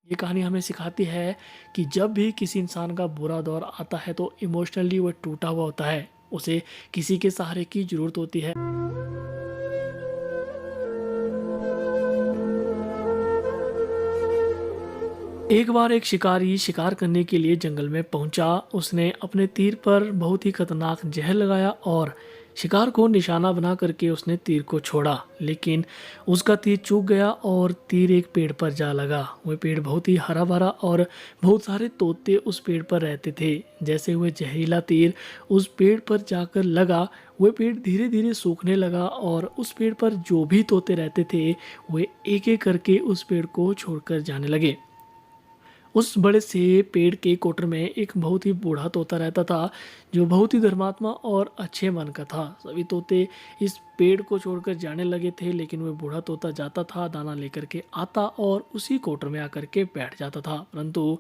ये कहानी हमें सिखाती है कि जब भी किसी इंसान का बुरा दौर आता है तो इमोशनली वो टूटा हुआ होता है। उसे किसी के सहारे की ज़रूरत होती है। एक बार एक शिकारी शिकार करने के लिए जंगल में पहुंचा। उसने अपने तीर पर बहुत ही खतरनाक जहर लगाया और शिकार को निशाना बना करके उसने तीर को छोड़ा, लेकिन उसका तीर चूक गया और तीर एक पेड़ पर जा लगा। वह पेड़ बहुत ही हरा भरा और बहुत सारे तोते उस पेड़ पर रहते थे। जैसे वह जहरीला तीर उस पेड़ पर जाकर लगा, वह पेड़ धीरे धीरे सूखने लगा और उस पेड़ पर जो भी तोते रहते थे वे एक एक करके उस पेड़ को छोड़कर जाने लगे। उस बड़े से पेड़ के कोटर में एक बहुत ही बूढ़ा तोता रहता था, जो बहुत ही धर्मात्मा और अच्छे मन का था। सभी तोते इस पेड़ को छोड़कर जाने लगे थे, लेकिन वह बूढ़ा तोता जाता था, दाना लेकर के आता और उसी कोटर में आकर के बैठ जाता था, परंतु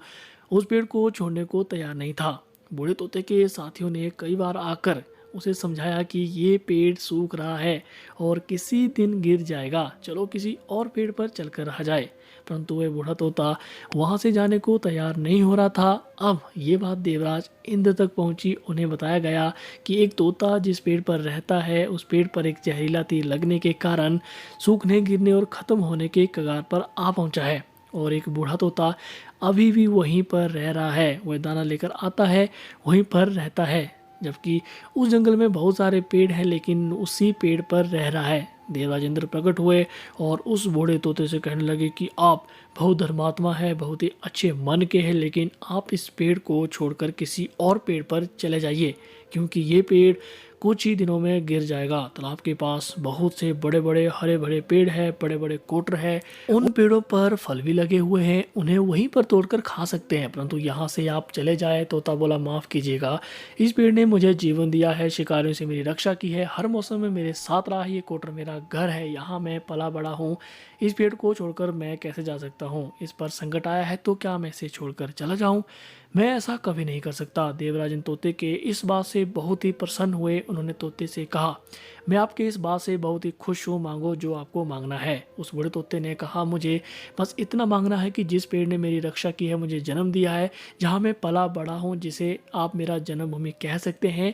उस पेड़ को छोड़ने को तैयार नहीं था। बूढ़े तोते के साथियों ने कई बार आकर उसे समझाया कि ये पेड़ सूख रहा है और किसी दिन गिर जाएगा, चलो किसी और पेड़ पर चलकर रह जाए, परंतु वह बूढ़ा तोता वहां से जाने को तैयार नहीं हो रहा था। अब ये बात देवराज इंद्र तक पहुंची। उन्हें बताया गया कि एक तोता जिस पेड़ पर रहता है उस पेड़ पर एक जहरीला तीर लगने के कारण सूखने, गिरने और खत्म होने के कगार पर आ पहुंचा है और एक बूढ़ा तोता अभी भी वहीं पर रह रहा है। वह दाना लेकर आता है, वहीं पर रहता है, जबकि उस जंगल में बहुत सारे पेड़ हैं, लेकिन उसी पेड़ पर रह रहा है। देवराज इंद्र प्रकट हुए और उस बूढ़े तोते से कहने लगे कि आप बहुत धर्मात्मा है, बहुत ही अच्छे मन के हैं, लेकिन आप इस पेड़ को छोड़कर किसी और पेड़ पर चले जाइए, क्योंकि ये पेड़ कुछ ही दिनों में गिर जाएगा। तालाब के पास बहुत से बड़े बड़े हरे भरे पेड़ है, बड़े बड़े कोटर है, उन पेड़ों पर फल भी लगे हुए हैं, उन्हें वहीं पर तोड़कर खा सकते हैं, परंतु यहाँ से आप चले जाए। तोता बोला, माफ़ कीजिएगा, इस पेड़ ने मुझे जीवन दिया है, शिकारियों से मेरी रक्षा की है, हर मौसम में मेरे साथ रहा है, ये कोटर मेरा घर है, यहाँ मैं पला बड़ा हूँ, इस पेड़ को छोड़कर मैं कैसे जा सकता हूँ? इस पर संकट आया है तो क्या मैं इसे छोड़कर चला जाऊँ? मैं ऐसा कभी नहीं कर सकता। देवराजन तोते के इस बात से बहुत ही प्रसन्न हुए। उन्होंने तोते से कहा, मैं आपके इस बात से बहुत ही खुश हूँ, मांगो जो आपको मांगना है। उस बूढ़े तोते ने कहा, मुझे बस इतना मांगना है कि जिस पेड़ ने मेरी रक्षा की है, मुझे जन्म दिया है, जहाँ मैं पला बड़ा हूँ, जिसे आप मेरा जन्मभूमि कह सकते हैं,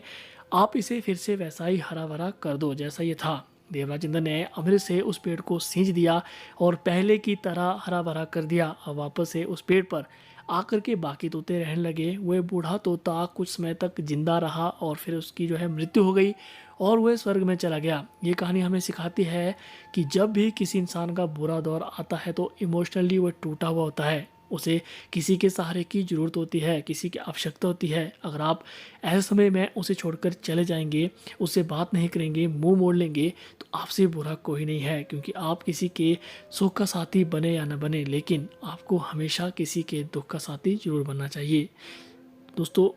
आप इसे फिर से वैसा ही हरा भरा कर दो जैसा ये था। देवराज इंद्र ने अमृत से उस पेड़ को सींच दिया और पहले की तरह हरा भरा कर दिया। अब वापस से उस पेड़ पर आकर के बाकी तोते रहने लगे। वह बूढ़ा तोता कुछ समय तक जिंदा रहा और फिर उसकी मृत्यु हो गई और वह स्वर्ग में चला गया। ये कहानी हमें सिखाती है कि जब भी किसी इंसान का बुरा दौर आता है तो इमोशनली वह टूटा हुआ होता है। उसे किसी के सहारे की ज़रूरत होती है, किसी की आवश्यकता होती है। अगर आप ऐसे समय में उसे छोड़कर चले जाएंगे, उससे बात नहीं करेंगे, मुंह मोड़ लेंगे, तो आपसे बुरा कोई नहीं है, क्योंकि आप किसी के सुख का साथी बने या न बने, लेकिन आपको हमेशा किसी के दुख का साथी जरूर बनना चाहिए। दोस्तों,